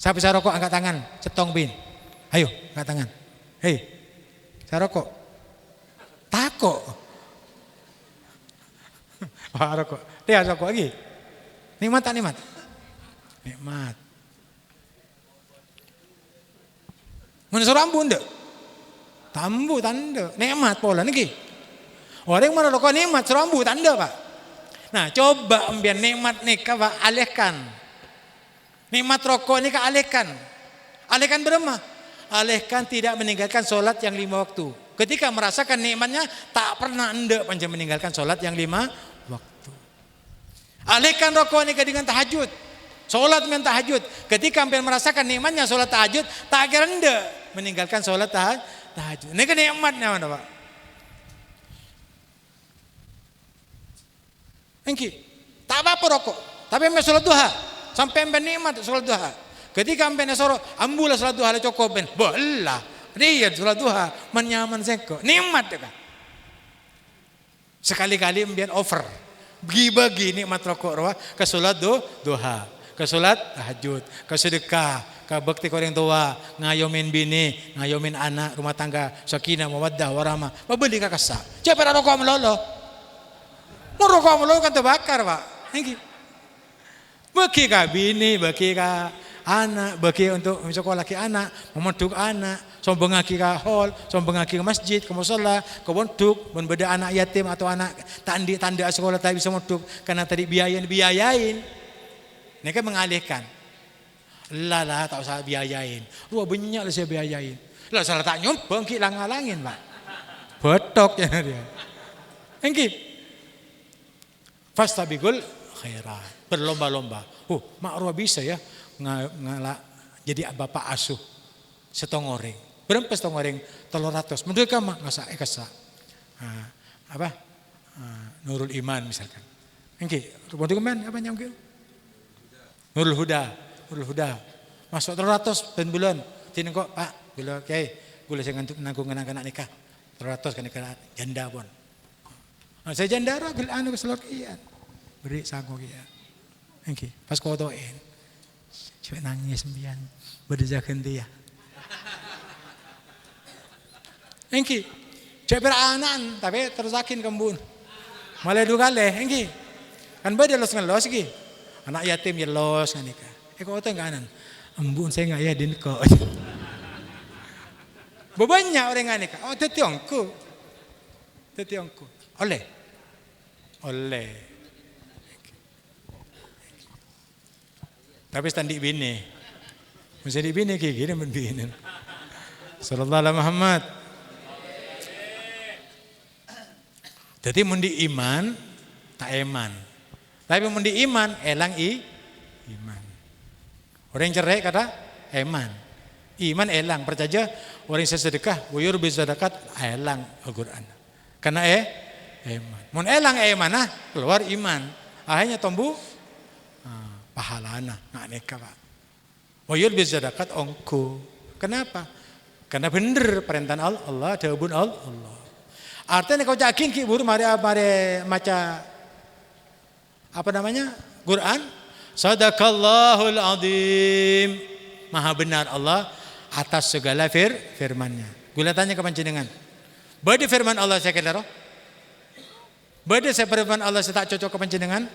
Siapa bisa rokok angkat tangan, cetong bin. Ayo, angkat tangan. Hei, saya rokok. Takok. Wah, rokok. Dia rokok lagi. Nikmat tak nikmat? Nikmat. Menusuk rambu ndak? Tambu tanda. Nikmat pola niki. Orang mana rokok nikmat serambu tanda Pak. Nah, coba ambian nikmat nikah Pak alihkan. Nikmat rokok nikah alihkan. Alihkan berapa? Alihkan tidak meninggalkan sholat yang 5 waktu. Ketika merasakan nikmatnya tak pernah anda panjang meninggalkan sholat yang 5 waktu. Alihkan rokok nikah dengan tahajud. Sholat dengan tahajud. Ketika hampir merasakan nikmatnya sholat tahajud, tak kira anda meninggalkan sholat tahajud. Ini kan nikmatnya mana Pak? Engki, tak apa-apa rokok. Tapi ambil sholat duha. Sampai ambil nikmat sholat duha. Ketika ambil soro, ambulah sholat duha le cokoben. Bolah. Dia sholat duha menyaman seko. Nikmat kan. Sekali-kali ambil over. Bagi-bagi nikmat rokok roh ke sholat duha, ke sholat tahajud, ke sedekah, ke bakti ke orang tua, ngayomin bini, ngayomin anak, rumah tangga, sakinah, mawaddah, warahmah. Pabeli ka kasa. Siapa rokok melolo? Mau rokok melolo kan terbakar Pak. Ini. Bagi ka bini, bagi ka anak, bagi untuk sekolah ki anak, memeduk anak, sombong aki ka hall, sombong aki ke masjid, ke musala, ke pondok, beda anak yatim atau anak tanda sekolah tak bisa meduk karena tadi biayain. Mereka mengalihkan. Lah tak usah biayain. Wah banyak lah saya biayain. Lah salah tak nyombong ki langalangin Pak. Betok ya dia. Engki. Fastabigul khairat. Berlomba-lomba. Mak Roh bisa ya ngalak jadi bapak asuh setong goreng. Berapa setong goreng? 300. Menurut kamu ngasa ekasa. Apa? Nurul Iman misalkan. Engki, untuk kemen apa nyamke? Nurul Huda. Masuk 300 dan bulan. Tini kok Pak, bila gula saya nanggung anak nikah. 300 kan nikah janda pun. Saya janda ra gil anu keselokian. Beri sago kian. Engki, pas kotoin. Coba nangis sembian. Berdejakan dia. Engki, coba beranan tapi tersakin kembun. Malah 2 kali, engki. Kan beda los ki. Anak yatim ya los kan nikah. Kok otak kanan. Embun saya enggak ya din kok. Banyak orang enggak nikah. Oh, tetiongku. Oleh. Tapi standi bini. Mesti di bini kayak gini men bini. Sallallahu alaihi Muhammad. Jadi mun di iman tak eman. Tapi mun di iman elang iman. Orang cerai kata eman. Iman elang percaya orang sedekah wayur bisa zakat elang Al-Qur'an. Karena eman. Mun elang emanah keluar iman. Akhirnya tumbuh pahalana nggak nikah Pak. Wayur bisa zakat ongko. Kenapa? Karena bener perintah Allah, jawabun Allah. Artinya kau yakin ki buru mari maca apa namanya? Quran. Sadaqallahul azim. Maha benar Allah atas segala firman-Nya. Gula tanya ke panjenengan. Bade firman Allah saya kira. Bade saya firman Allah saya tak cocok ke panjenengan.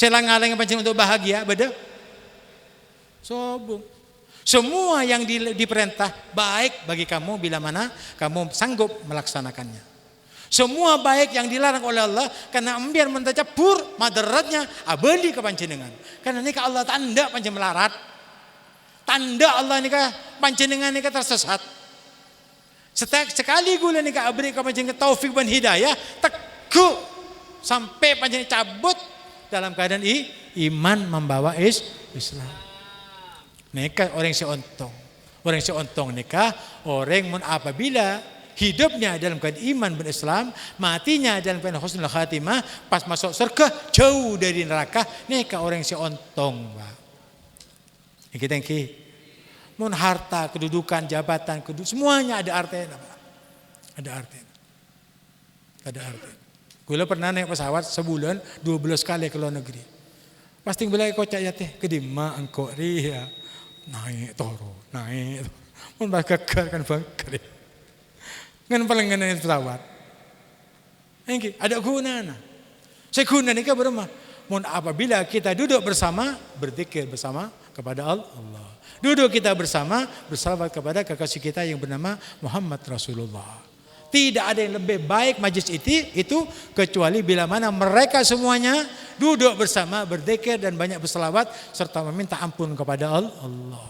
Saya ngalang panjenengan untuk bahagia, bade. Sobung. Semua yang diperintah baik bagi kamu bila mana kamu sanggup melaksanakannya. Semua baik yang dilarang oleh Allah karena ambiar mentacapur madaratnya abadi ke panjenengan. Karena nikah Allah tanda panjenengan melarat. Tanda Allah nikah panjenengan nikah tersesat. Sekali gula nikah abadi ke panjenengan taufik dan hidayah teguh sampai panjenengan cabut dalam keadaan iman membawa Islam. Nikah orang seontong. Orang seontong nikah orang mun apabila hidupnya dalam keadaan iman berislam, matinya dalam keadaan husnul khatimah, pas masuk surga jauh dari neraka, nikah orang seontong, Pak. Kita mun harta, kedudukan, jabatan, semuanya ada artinya, Pak. Ada artinya. Gula pernah naik pesawat sebulan 12 kali ke luar negeri. Pasti bilang kocak ya teh, kedima engkau ria. naik turun, naik turun. Mun gagal kan bangkit. Ngan paling ngene pesawat. Engki ada gunanya. Seguna nika beremah. Mun apabila kita duduk bersama berzikir bersama kepada Allah. Duduk kita bersama bersalawat kepada kekasih kita yang bernama Muhammad Rasulullah. Tidak ada yang lebih baik majlis itu kecuali bila mana mereka semuanya duduk bersama berzikir dan banyak berselawat serta meminta ampun kepada Allah.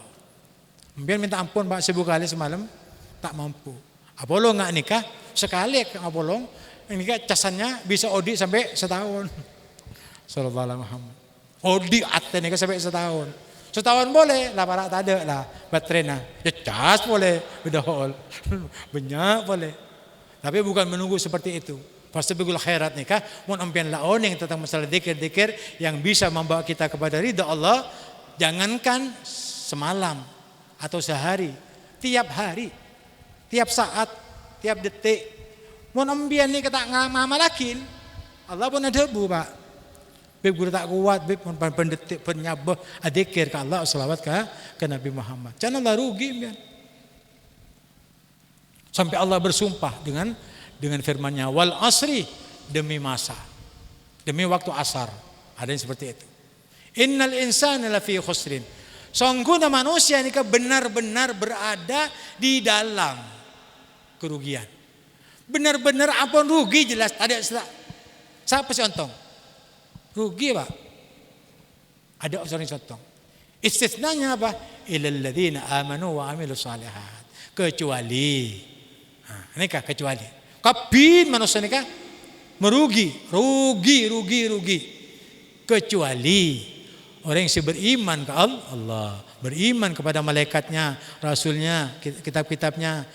Biar minta ampun Pak 1000 kali semalam tak mampu. Apolo nggak nikah sekali Apolo nikah casannya bisa odi sampai setahun. Sallallahu alaihi Muhammad. Odi ate nikah sampai setahun. Setahun boleh lah para tak ada lah baterainya. Ya cas boleh bedahol. Banyak boleh. Tapi bukan menunggu seperti itu. Fastabiqul khairat nikah mun ampian laoning tentang masalah zikir-zikir yang bisa membawa kita kepada ridha Allah, jangankan semalam atau sehari, tiap hari, tiap saat, tiap detik. Mun ampian ni kata ngamalakin, Allah pun ada bu Pak. Beb guru tak kuat, beb pendetik penyabah zikir ke Allah selawat ke Nabi Muhammad. Janganlah rugi ampian. Sampai Allah bersumpah dengan firman-Nya wal asri demi masa. Demi waktu asar. Ada yang seperti itu. Innal insana lafi khusrin. Sungguhnya manusia ini benar-benar berada di dalam kerugian. Benar-benar ampun rugi jelas ada siapa sih ontong? Rugi Pak. Ada orang sontong. Istisnanya apa? Illal ladzina amanu wa amilus shalihat. Kecuali nikah kecuali kabin manusia nikah merugi kecuali orang yang beriman ke Allah, beriman kepada malaikatnya, rasulnya, kitab-kitabnya,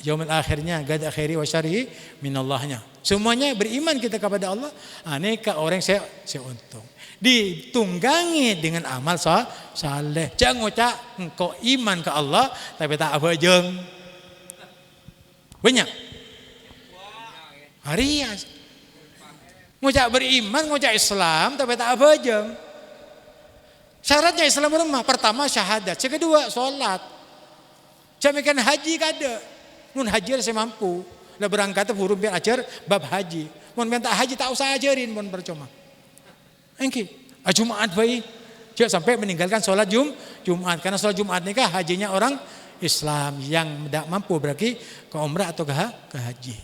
yaumil akhirnya, gad akhiri wa syarihi minallahnya. Semuanya beriman kita kepada Allah. Nikah orang saya untung. Ditunggangi dengan amal saleh. Jangan ngucap engkau iman ke Allah tapi tak apa jeng. Banyak Arias ngucap beriman, ngucap Islam tapi tak apa jeng. Syaratnya Islam berapa? Pertama syahadat, yang kedua sholat. Jamikan haji kada. Mun haji saya mampu. Lah berangkat huruf biar ajar bab haji. Mun minta haji tak usah ajarin mun percuma. Engki, Jumat baik. Jangan sampai meninggalkan sholat Jumat karena sholat Jumat nikah hajinya orang Islam yang tidak mampu berarti ke umrah atau ke haji.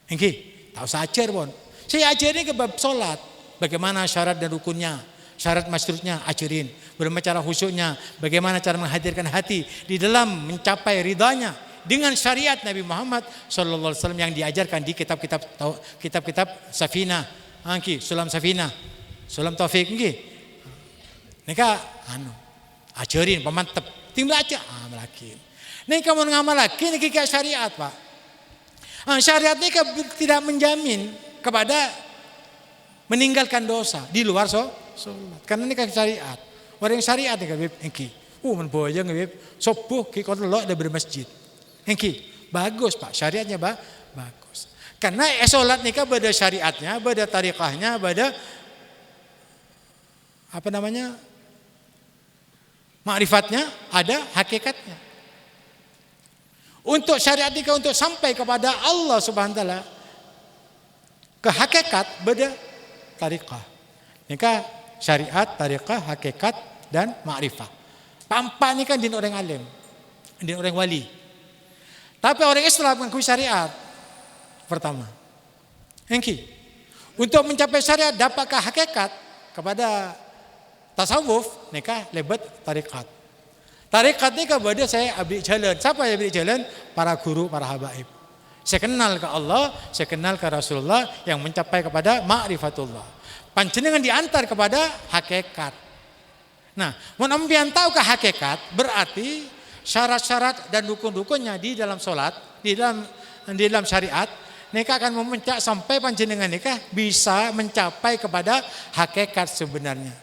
Engki, tak usah ajar pun. Saya ajarin ke bab sholat. Bagaimana syarat dan rukunnya, syarat masyrutnya ajarin. Bagaimana cara khusyuknya, bagaimana cara menghadirkan hati di dalam mencapai ridhanya dengan syariat Nabi Muhammad sallallahu alaihi wasallam yang diajarkan di kitab-kitab Safinah, Engki, Sulam Safinah, Sulam Taufik engki. Nika ajarin pemantep, tim belajar melakin. Nih kamu ngamal lagi nih kayak syariat Pak. Syariat ini tidak menjamin kepada meninggalkan dosa di luar sholat. Karena ini kan syariat. Orang yang syariat nih kan engki. Menboyang beb. Sopuh kikot lo ada bermasjid. Engki bagus Pak. Syariatnya bagus. Karena sholat nih kan beda syariatnya, beda tarikahnya, beda apa namanya ma'rifatnya, ada hakikatnya. Untuk syariat nikah untuk sampai kepada Allah Subhanahu wa taala ke hakikat beda tariqah. Nikah syariat, tariqah, hakikat dan ma'rifah. Pampa ni kan din orang alim, din orang wali. Tapi orang Islam mengakui syariat pertama. Engki. Untuk mencapai syariat dapatkah hakikat kepada tasawuf nikah lebat tariqat. Tarikat ni kepada saya abdi jalan. Siapa yang abdi jalan? Para guru, para habaib. Saya kenal ke Allah, saya kenal ke Rasulullah yang mencapai kepada ma'rifatullah. Panjenengan diantar kepada hakikat. Nah, menampian tahu ke hakikat berarti syarat-syarat dan rukun-rukunnya di dalam sholat, di dalam syariat, nikah akan memuncak sampai panjenengan nikah bisa mencapai kepada hakikat sebenarnya.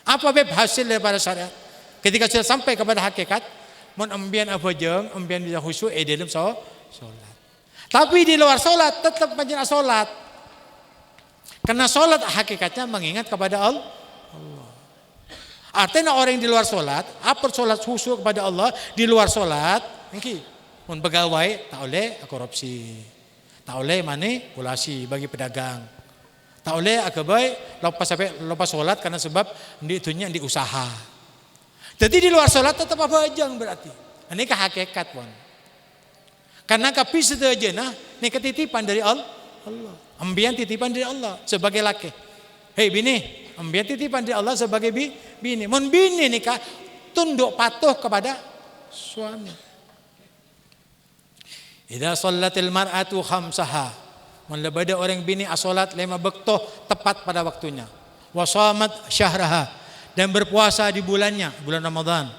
Apa hasil daripada syariat? Ketika sudah sampai kepada hakikat, mun ambian apa jeng, ambian bisa khusyuk dalam solat. Tapi di luar solat tetap panjenengan solat. Karena solat hakikatnya mengingat kepada Allah. Artinya orang yang di luar solat, apa solat khusyuk kepada Allah di luar solat, ini pun pegawai tak boleh korupsi, tak boleh manipulasi bagi pedagang, tak boleh akabai lepas solat karena sebab di itunya di usaha. Jadi di luar solat tetap apa aja berarti. Ini ke hakikat pun. Karena kapi saja nah, ini ketitipan dari Allah. Ambian titipan dari Allah sebagai laki. Hei bini, ambian titipan dari Allah sebagai bini. Mun bini nikah tunduk patuh kepada suami. Idza shallatil mar'atu khamsaha. Mun labada orang bini asolat 5 waktu tepat pada waktunya. Wa shamat syahraha, dan berpuasa di bulannya, bulan Ramadan.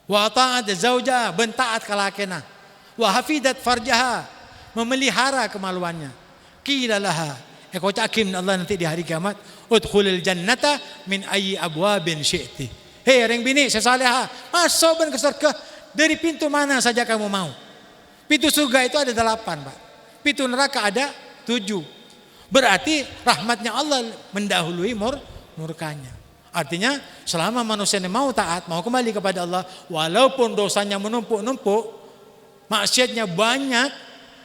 Wa ta'at zaujaha, bentaat ka lakina. Wa hafidat farjaha, memelihara kemaluannya. Qila laha, kau cakim Allah nanti di hari kiamat, udkhulil jannata min ayyi abwabin syi'ti. Hei orang bini sesalihah, masuk ke surga dari pintu mana saja kamu mau. Pintu surga itu ada 8, Pak. Pintu neraka ada 7. Berarti rahmatnya Allah mendahului murkanya. Artinya selama manusia ini mau taat, mau kembali kepada Allah, walaupun dosanya menumpuk-numpuk, maksiatnya banyak,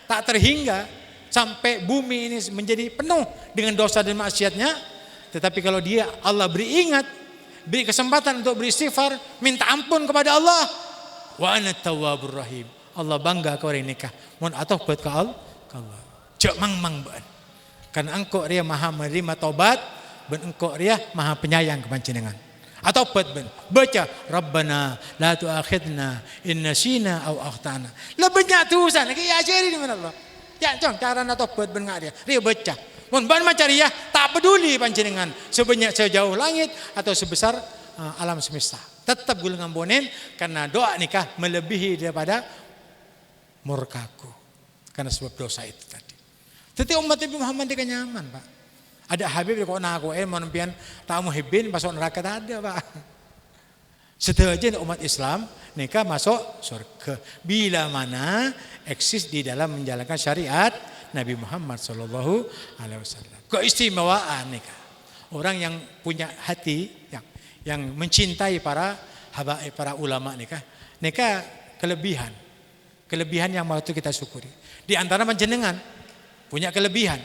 tak terhingga, sampai bumi ini menjadi penuh dengan dosa dan maksiatnya. Tetapi kalau dia Allah beri ingat, beri kesempatan untuk beristighfar, minta ampun kepada Allah, wa ana tawwabur rahim. Allah bangga kau orang nikah. Mun atoh buat ke Allah. Cek mang ban. Karena engkau dia maha menerima taubat, ben engkau dia maha penyayang kepanjenengan. Atau ben baca Rabbana la tu'akhidna in nasina aw akhtana. Lah banyak tulisan ya ajari di mana Allah. Ya cong cara na tobat ben dia. Dia baca. Mun ban macariah tak peduli panjenengan sebanyak sejauh langit atau sebesar alam semesta. Tetap gulungan bonen karena doa nikah melebihi daripada murkaku karena sebab dosa itu tadi. Jadi umat Nabi Muhammad dia nyaman, Pak. Ada Habib kok nak aku menimpian tamu hibin masuk neraka tak ada, Pak. Setuju umat Islam nikah masuk surga bila mana eksis di dalam menjalankan syariat Nabi Muhammad sallallahu alaihi wasallam. Keistimewaan nikah. Orang yang punya hati yang mencintai para habaib, para ulama nikah kelebihan yang waktu kita syukuri. Di antara panjenengan punya kelebihan,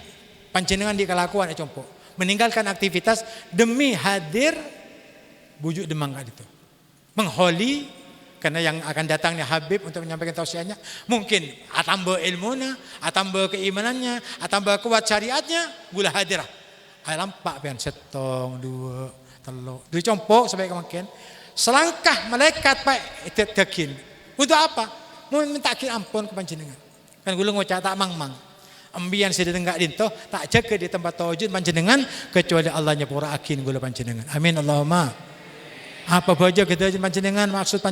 panjenengan di kelakuan contoh meninggalkan aktivitas demi hadir bujuk demang itu. Mengholi karena yang akan datangnya Habib untuk menyampaikan tausiahnya, mungkin atambah ilmunya, atambah keimanannya, atambah kuat syariatnya, gula hadirah. Lampak pian setong, 2, 3, dicompok sebaik mungkin. Selangkah malaikat Pak tekin. Untuk apa? Mau minta ampun ke panjenengan. Kan gula ngocak tak mang-mang. Ambian sedang enggak dinto tak jaga di tempat tawajud panjenengan kecuali Allahnya pura akin gula panjenengan. Amin Allahumma. Apa baja kita panjenengan maksud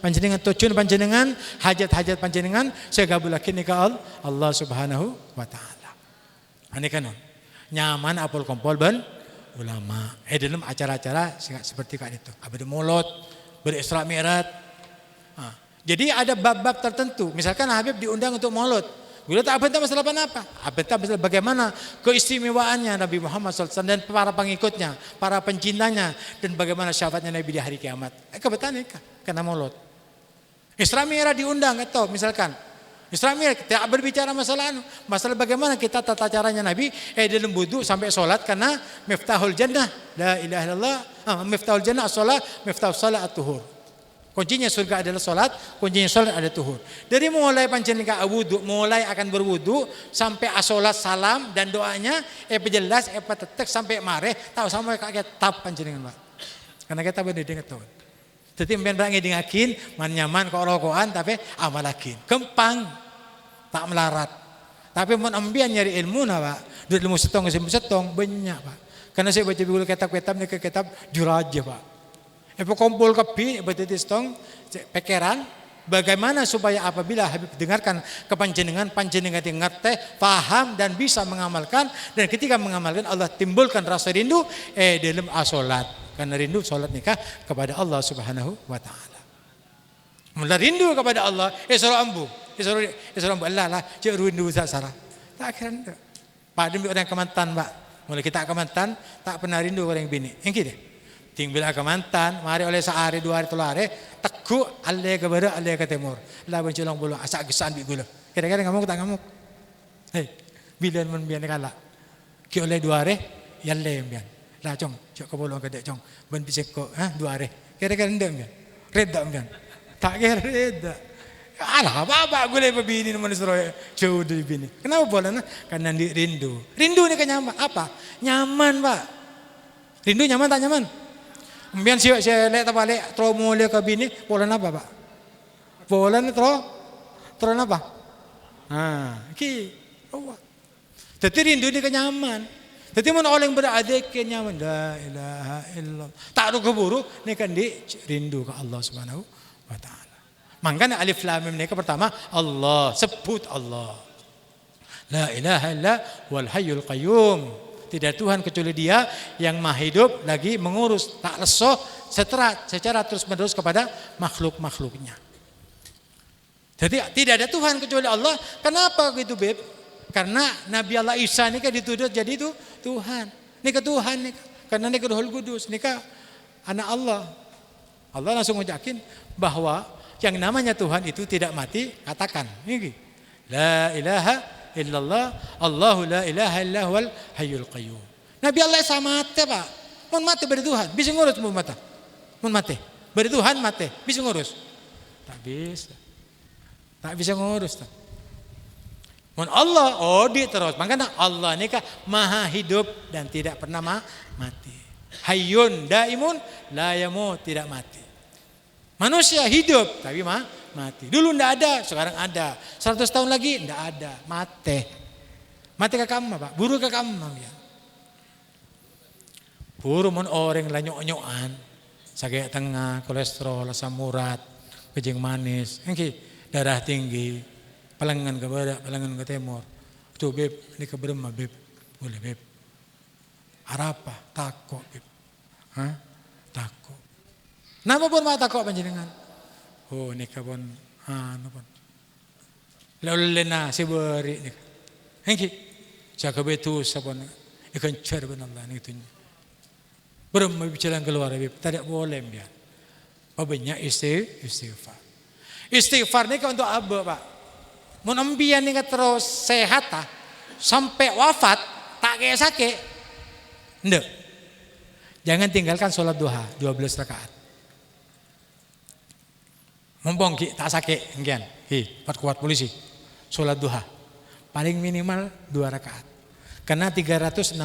panjenengan tujuan panjenengan hajat-hajat panjenengan saya gabulakin nikah Allah Subhanahu wa taala. Ini kan nyaman apul kompol ben ulama. Dalam acara-acara seperti kan itu. Abad Maulud, berisra Mi'raj. Jadi ada bab-bab tertentu. Misalkan Habib diundang untuk maulud. Gula tak abentah masalah apa? Abentah masalah bagaimana keistimewaannya Nabi Muhammad SAW dan para pengikutnya, para pencintanya, dan bagaimana syafaatnya Nabi di hari kiamat. Kebetulan karena maulud. Isra Mi'raj diundang atau misalkan Isra Mi'raj tidak berbicara masalah bagaimana kita tata caranya Nabi dalam wudu sampai sholat karena miftahul jannah la ilaha illallah, miftahul jannah as-shalah, miftahus shalah at-tuhur. Kuncinya surga adalah solat, kuncinya solat ada tuhur. Dari mulai panjenengan wudu, mulai akan berwudu sampai asolat salam dan doanya, jelas, tetek sampai mare, tahu sampai kakek tap panjenengan Pak. Karena kita berdengar tuh. Jadi mbiyen bang ngedengakin, man nyaman kok rokokan tapi amalakin. Kempang, tak melarat. Tapi mun ambian nyari ilmu na Pak, duit ilmu setong banyak Pak. Karena saya baca buku kitab-kitab ni kitab juraja Pak. Kumpul kepi berarti stong pikiran bagaimana supaya apabila Habib dengarkan kepanjenengan panjenengan ngerti, paham dan bisa mengamalkan, dan ketika mengamalkan Allah timbulkan rasa rindu dalam asolat karena rindu solat nikah kepada Allah Subhanahu wa taala. Mula rindu kepada Allah suruh ambu Allah lah cek rindu sara. Tak kira pada orang Kementan Pak. Mulai kita Kementan tak pernah rindu orang bini. Yang gitu. Tinggal ke mantan, mari oleh sehari, 2 hari, 3 hari, teku alih ke barat, alih ke timur. Lah benculang bulu, asak gesan bi gula. Kira-kira ngamuk tak ngamuk? Hei, bilan men bian kala. Ki oleh 2 hari, yang lain bian. Lah cong, cok ke bulu ke dek cong. Ben bisik ko, 2 hari. Kira-kira ndem bian. Reda bian. Tak kira reda. Alah, apa gula bini nama Suraya jauh dari bini. Kenapa bola? Karena rindu. Rindu ni kan nyaman. Apa? Nyaman pak. Rindu nyaman tak nyaman? Kemudian saya lihat balik terus mulai ke bini. Bola apa pak? Bola ni terus apa? Jadi rindu ni kan nyaman. Jadi mana orang berada ke nyaman. La ilaha illallah. Tak ada keburu. Ni kan di rindu ke Allah Subhanahu wa Ta'ala. Makanya alif lam mim mereka pertama Allah, sebut Allah. La ilaha illa wal hayyul qayyum. Tidak Tuhan kecuali Dia yang Maha hidup lagi mengurus tak lesoh secara terus-menerus kepada makhluk-makhluknya. Jadi tidak ada Tuhan kecuali Allah. Kenapa gitu, Beb? Karena Nabi Allah Isa ini kan dituduh jadi itu Tuhan. Ini ke Tuhan nih. Karena ini ke Rohul Kudus, ini ke anak Allah. Allah langsung mengucapkan bahwa yang namanya Tuhan itu tidak mati, katakan. Ini. La ilaha illallah, Allahu la ilaha illa huwal hayyul qayyum. Nabi Allah sama mati, Pak. Mun mati beri Tuhan, bisa ngurus mun mata. Mun mati, beri Tuhan mati, bisa ngurus. Tak bisa. Tak bisa ngurus. Tak. Mun Allah, di terus. Makanya Allah ini kan maha hidup dan tidak pernah mati. Hayyun daimun la yamut, tidak mati. Manusia hidup tapi mati. Dulu ndak ada, sekarang ada. 100 tahun lagi ndak ada, mati. Mati ke kamu, Pak. Buru ke kamu ya. Buru mon orang la nyok-nyokan. Sakit tengah, kolesterol, asam urat, kencing manis, engki darah tinggi, pelengan ke barat, pelengan ke timur. Tuh Beb, ini ke Brema Beb. Boleh Beb. Arapa takut Beb. Takut. Napa pun mata kok panjenengan? Oh nika pun pun. Lalu lena siberi nika. Hengki. Jaga betul sabon. Ikan cer benar Allah ni tunya. Berem bicara keluar Beb. Tidak boleh biar. Babanya istighfar. Istighfar ni kan untuk apa Pak? Mun ambian ni terus sehat sampai wafat tak kayak sakit. Ndak. Jangan tinggalkan sholat duha 12 rakaat. Mumpung tak sakit, enggak. Kuat polisi. Sholat duha. Paling minimal 2 rakaat. Karena 360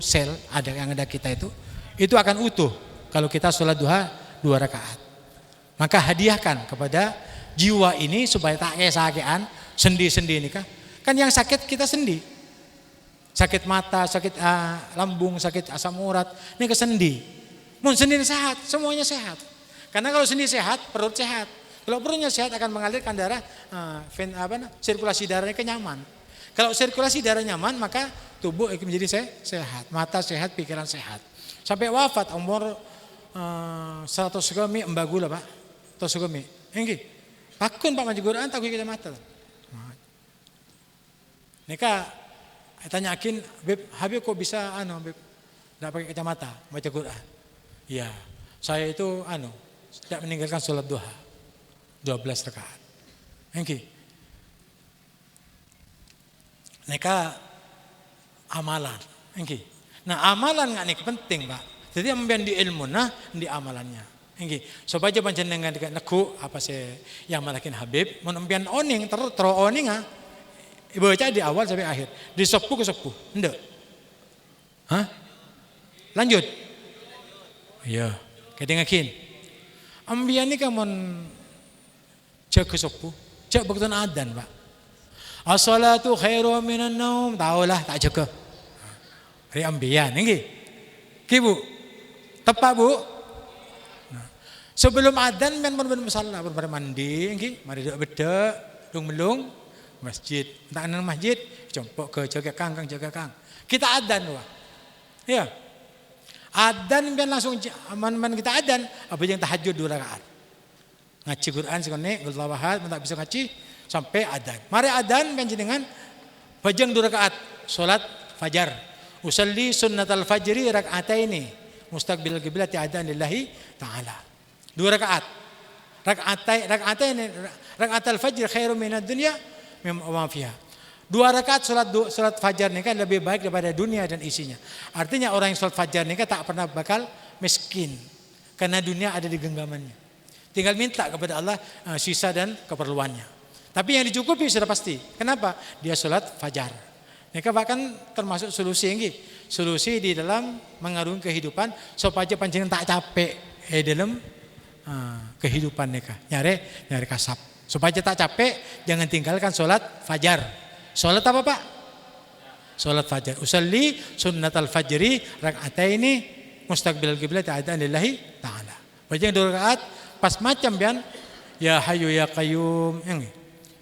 sel yang ada kita itu akan utuh kalau kita sholat duha 2 rakaat. Maka hadiahkan kepada jiwa ini supaya tak kayak sakitan, sendi-sendi ini kan. Kan yang sakit kita sendi. Sakit mata, sakit lambung, sakit asam urat, ini ke sendi. Mun sendi sehat, semuanya sehat. Karena kalau sendi sehat, perut sehat. Kalau perutnya sehat akan mengalirkan darah, sirkulasi darahnya nyaman. Kalau sirkulasi darah nyaman, maka tubuh menjadi sehat. Mata sehat, pikiran sehat. Sampai wafat umur 100 kami embagula Pak. 100 kami. Engki. Pakun Pak maji Quran tak kita mata. Nika tanyakin, Beb, Habib kok bisa Beb, enggak pakai kacamata baca Quran? Iya. Saya itu tidak meninggalkan sholat duha 12 rakaat. Engki. Nika amalan. Engki. Nah, amalan nggak nih penting, Pak. Jadi ambil di ilmu di amalannya. Engki. Supaya panjenengan dengan neku apa sih yang malakin Habib, mun ambian oning terus oning baca di awal sampai akhir. Di sepuh ke sepuh. Ndak. Lanjut. Iya. Kedengakin. Ambian ini kan cek ke sepuh, cek begitu adan Pak. As-salatu khairu minan naum, tahulah tak cek. Hari ambian, ini, Bu, tepat Bu. Nah, sebelum adan men masalah mandi, ini, mari duduk bedek, melung masjid, tak nang masjid, jempok ke jaga kang. Kita adan Pak. Ya. Adan kan langsung aman kita adan apa yang tahajud 2 rakaat. Ngaji Quran sekone gulawahad tak bisa ngaji sampai adan. Mari adan kan jenengan bajang 2 rakaat salat fajar. Usalli sunnatal fajri rak'ataini mustaqbil qiblat adzan lillahi ta'ala. 2 rakaat. Rak'atal fajr khairum minad dunya mimma fiha. 2 rakaat salat fajar ini kan lebih baik daripada dunia dan isinya. Artinya orang yang salat fajar ini kan tak pernah bakal miskin karena dunia ada di genggamannya. Tinggal minta kepada Allah sisa dan keperluannya. Tapi yang dicukupi sudah pasti. Kenapa? Dia salat fajar. Ini bahkan termasuk solusi ini. Solusi di dalam mengarungi kehidupan supaya panjenengan tak capek dalam kehidupan mereka. Nyari kasab. Supaya tak capek, jangan tinggalkan salat fajar. Salat apa Pak? Salat fajar. Usalli sunnatal fajri rak'ataini mustaqbil qiblat adzan lillahi ta'ala. Baca 2 rakaat pas macam pian ya hayyu ya qayyum.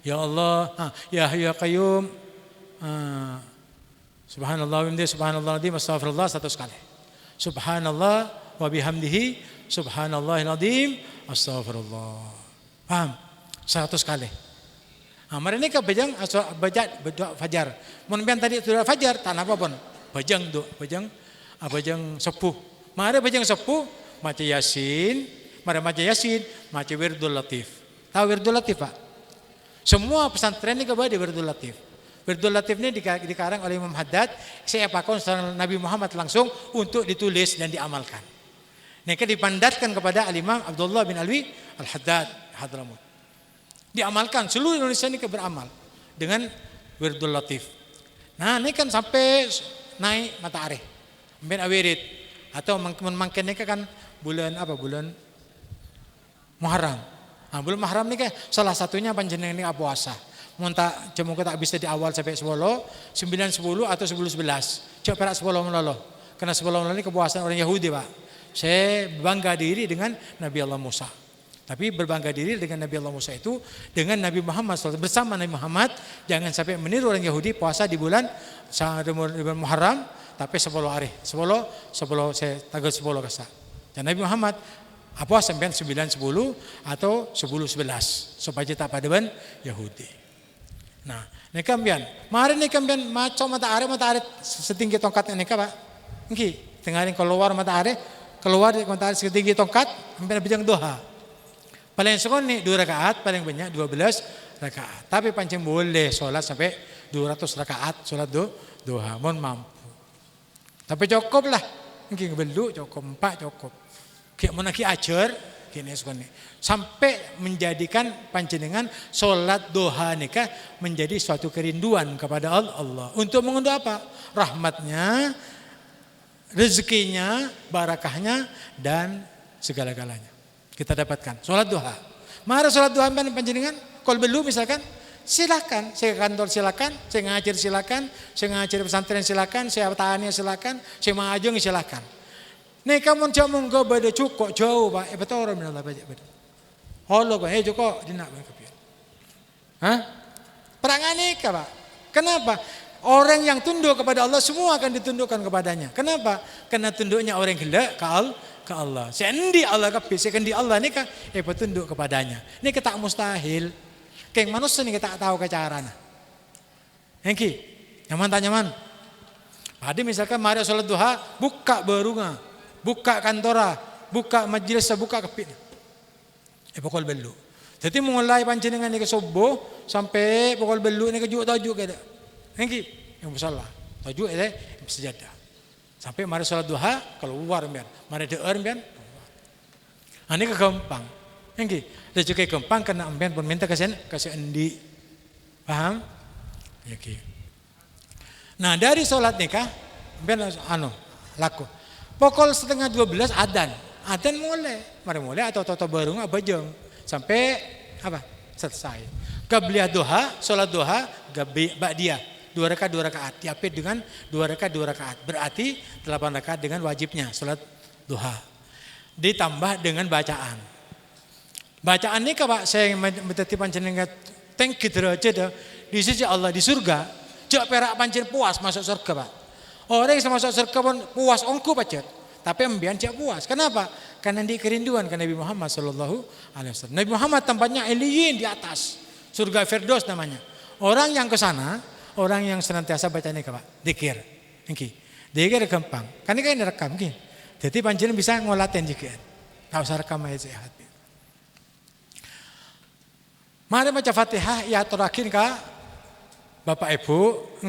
Ya Allah, ya hayyu ya qayyum. Subhanallah wa bihamdihi subhanallahil astaghfirullah 100 kali. Subhanallah wa bihamdihi subhanallahil azim astaghfirullah. Paham? 100 kali. Mari ini bejang baca fajar. Mun pian tadi sudah fajar tanah apa pun. Bejang sepuh. Mari bejang sepuh maca Yasin, mari maca Yasin, maca Wirdul Latif. Tahu Wirdul Latif, Pak? Semua pesantren ini kepada Wirdul Latif. Wirdul Latif ini dikarang oleh Imam Haddad, saya pakon Nabi Muhammad langsung untuk ditulis dan diamalkan. Mereka dipandatkan kepada Al-Imam Abdullah bin Alwi Al-Haddad Hadramut. Diamalkan seluruh Indonesia ini beramal dengan Wirdul Latif. Nah, ini kan sampai naik matahari. Mungkin awirid atau mungkin ini kan bulan apa? Bulan Muharram. Nah, bulan Muharram ini kan salah satunya panjenengan ini puasa. Monta cuma tak bisa di awal sampai 10, 9, 10 atau 10, 11. Coba perak 10 meloloh. Karena 10 meloloh ini kepuasan orang Yahudi, Pak. Saya bangga diri dengan Nabi Allah Musa. Tapi berbangga diri dengan Nabi Allah Musa itu dengan Nabi Muhammad SAW. Bersama Nabi Muhammad jangan sampai meniru orang Yahudi puasa di bulan Muharram tapi 10 hari. 10 saya tanggal 10 kasa. Dan Nabi Muhammad puasa sampai 9, 10 atau 10, 11 supaya tak pada dengan Yahudi. Nah, ini kambian. Mari ini kambian macam matahari setinggi tongkat ini Pak. Nggih, tengahin keluar matahari dari matahari setinggi tongkat sampai bijang duha. Paling sekon nih 2 rakaat, paling banyak 12 rakaat. Tapi pancing boleh sholat sampai 200 rakaat sholat duha, mohon mampu. Tapi cukup lah, mungkin belu cukup 4 cukup. Kayak mau nak ajar, kini sekon nih sampai menjadikan panjenengan sholat duha nikah menjadi suatu kerinduan kepada Allah. Untuk mengunduh apa? Rahmatnya, rezekinya, barakahnya dan segala-galanya. Kita dapatkan sholat duha. Mari sholat duha panjenengan. Kalau belum misalkan silakan. Saya kantor silakan. Saya ngajar silakan. Saya ngajar pesantren silakan. Saya tanya silakan. Saya mengajeng silakan. Nih kamu jamu enggak beda cukup jauh Pak. Betul orang minallah baca beda. Halo Pak. Cukup dinak berkepian. Perangan nikah Pak. Kenapa? Orang yang tunduk kepada Allah semua akan ditundukkan kepadanya. Kenapa? Karena tunduknya orang gila ke Allah. Sendi Allah kabeh, sekendi Allah ini kan petunduk kepadanya. Ini kita mustahil. Kayak manusia ini kita tahu ke caranya. Engki, nyaman. Ada misalkan mari sholat duha, buka berunga, buka kantora, buka majelis, buka kepit. Pokok belu. Jadi mulai panjenengan ini ke subuh sampai pokok belu ini ke tajuk kada. Engki, yang bersalah. Tajuk ini sejadah. Sampai mari sholat duha keluar biar, mari doa biar. Ini kegampang, engki. Rezeki gampang karena ambian pun minta kasih endi, paham? Oke. Nah dari sholat nikah, ambian laku. Pokok setengah 12 adan mulai atau baru abajeng sampai apa selesai. Qabliyah duha, sholat duha, ba'diyah. 2 rakaat diapit dengan 2 rakaat berarti 8 rakaat dengan wajibnya salat duha ditambah dengan bacaan ini Pak saya menjadi panjenengan tengki derajat di sisi Allah di surga jak perak pancen puas masuk surga Pak orang yang masuk surga pun puas ongku pacet tapi ambian jak puas kenapa karena di kerinduan ke Nabi Muhammad sallallahu alaihi wasallam Nabi Muhammad tempatnya Eliyin di atas surga Firdaus namanya orang yang ke sana orang yang senantiasa baca ini Pak, zikir. Dia gampang. Kan ini rekam gini. Jadi panjenengan bisa ngolaten juga. Tak usah rekam aja sehat. Mari baca Fatihah ya terakhir ke Bapak Ibu,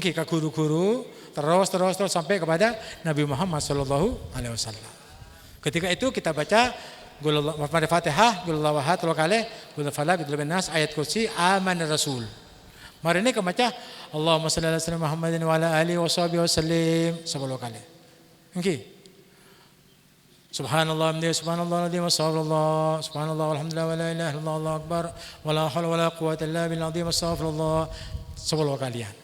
ke guru-guru, terus sampai kepada Nabi Muhammad sallallahu alaihi wasallam. Ketika itu kita baca pada Fatihah, Qul huwallahu ahad 3 kali, Qul falaq, Qul nas, ayat kursi, amanir rasul. Mari ini kita baca Allahumma shalli ala sayyidina Muhammadin wa ala alihi washabihi wasallim 10 kali. Subhanallah hamdi subhanallah alazim wassalamuallah subhanallah walhamdulillah wa la ilaha illallah Allahu akbar wa la haula wa la quwwata illa billah azim wassalamuallah 10 kalian.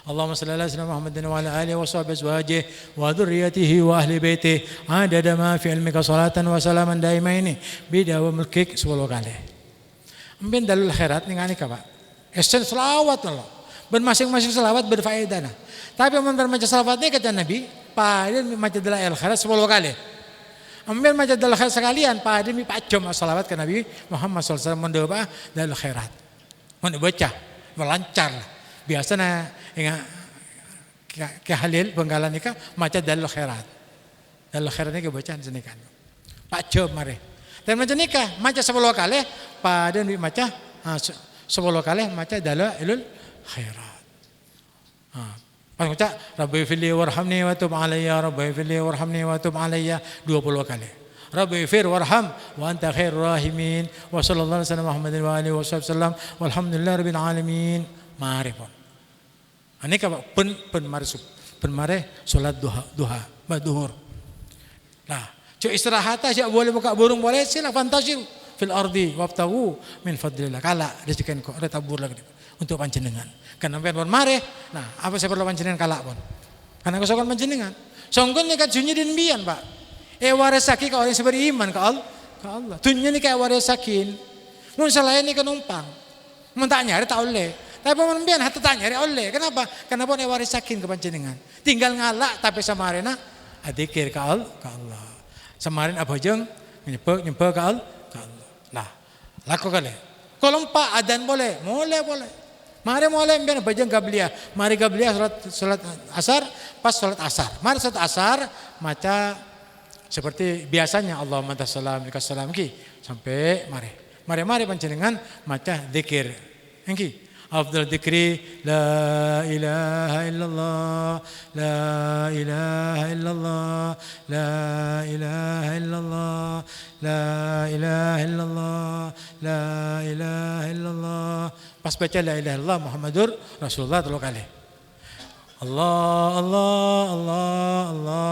Allahumma shalli ala sayyidina Muhammadin wa ala alihi wa sahbihi azwajihi wa dzurriyyatihi wa ahli baitihi adada ma fi ilmika salatan wa salaman daimaini bidawam mulkik 10 kali. Ampun dalil khairat ningani ka Pak. Esen selawat Allah. Ben masing-masing selawat berfaedah. Tapi mun bermaca selawatnya kata Nabi, paling maca dalil khairat 10 kali. Ambil macam dalil khairat sekalian, pada mi pacom salawat ke Nabi Muhammad SAW mendoa dalil khairat. Menbaca, melancar. Biasanya ingat ke halil penggalan nikah macam dalil khairat. Dalil khairat ini bacaan senikan. Pacom mari. Dan macam nikah, macam 10 kali, pada mi macam 10 kali macam dalil khairat. Pas baca Rabbi firli warhamni wa tub alayya Rabbi firli warhamni wa tub alayya 20 kali. Rabbi fir warham wa anta khairur rahimin wa sallallahu alaihi wasallam Muhammadin wa alihi wasallam walhamdulillahirabbil alamin. Mari pun. Ani ka pen marsub. Pen mare salat duha duhur. Nah, cuk istirahat aja boleh buka burung boleh sila fantasi fil ardi wabtagu min fadlillah. Kala rezekian kok ada tabur lagi untuk panjenengan. Karena pun mare, nah apa saya perlu panjenengan kalak pun. Karena kesokan panjenengan. Songkon ni kat sunyi din bian Pak. Waris sakin ka orang yang beriman ka Allah. Dunia ni ka waris sakin. Mun selain ni numpang. Mun tak nyari tak oleh. Tapi mun bian hati tak nyari oleh. Kenapa? Karena pun waris sakin ke panjenengan. Tinggal ngalak tapi samarena adikir ka Allah. Samarin apa jeng nyempe ka Allah. Nah, lakukan le. Kalau Pak adan boleh. Mari mulai biar bajang gabliyah. Mari gabliyah salat asar, pas salat asar. Mari salat asar maca seperti biasanya Allahumma tassalam wa salam ki sampai mari panjenengan maca zikir. Engki afdal dzikri la ilaha illallah la ilaha illallah la ilaha illallah la ilaha illallah la ilaha illallah. Pas baca la ilaha illallah Muhammadur Rasulullah 3 kali. Allah Allah Allah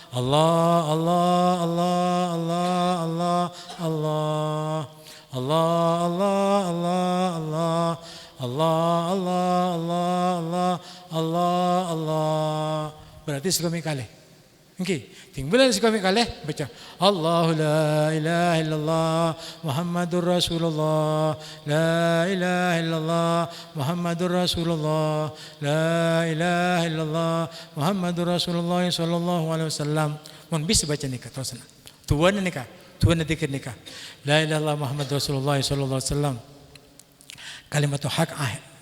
Allah Allah Allah Allah Allah Allah Allah Allah Allah Allah Allah Allah Allah Allah. Berarti sekali kali. Okey, tinggal sekali kali baca Allahu la ilaha illallah Muhammadur Rasulullah la ilaha illallah Muhammadur Rasulullah la ilaha illallah Muhammadur Rasulullah sallallahu alaihi wasallam. Mun bisa baca nikah terus. Tuan nikah, tuan zikir nikah. La ilaha illallah Muhammadur Rasulullah sallallahu alaihi wasallam. Kalimat hak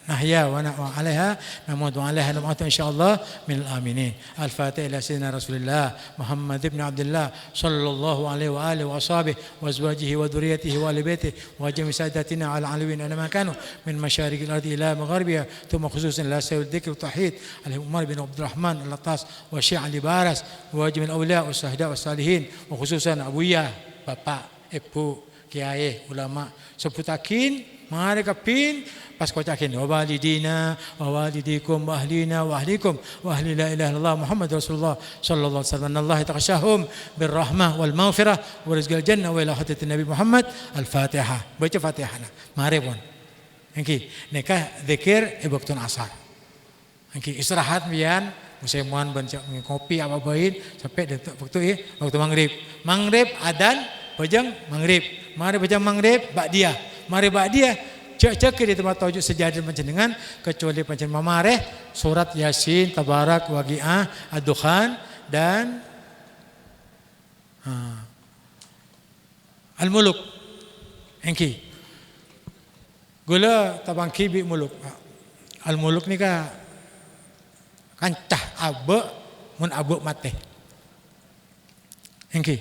nahya wa na'wa 'alaiha namutu 'alaiha namutu insyaallah minal aminin. Al-Fatihah ila sayyidina Rasulillah Muhammad ibn Abdullah sallallahu alaihi wa alihi wa ashabihi wa azwajihi wa dzurriyyatihi wa ali baitihi wa jami' sadatina ala alawin anama kanu min masyariqil ardi ila magharibiha thumma khususan la sayyid dzikr tauhid al-Umar bin Abdurrahman al-Lattas wa Syekh Ali Baras wa jami' al-awliya wa syuhada wa salihin wa khususan abuya bapak ibu kiai ulama seputakin mari kapin pas kocakin wa walidina wa walidikum wa ahlina wa ahlikum wa ahli la ilaha illallah Muhammad Rasulullah sallallahu alaihi wasallam. Allah taghashahum birrahmah wal maghfirah wa rizqil jannah wa ila hadratin Nabi Muhammad. Al-Fatihah. Baca Fatihah. Mari pun. Engki nikah zikir waktun asar. Engki istirahat bian musemuan banca ngopi apa bain sampai waktu maghrib. Maghrib adan bajang maghrib. Mari bajang maghrib ba'diyah. Mari ba'diyah cek di tempat tajuk sejadah panjenengan kecuali panjenengan mamareh surat Yasin, Tabarak, Waqiah, Ad-Dukhan dan Al-Muluk. Engki. Gula tabangki bi muluk. Al-Muluk ni ka kancah abe mun abuk mate. Engki.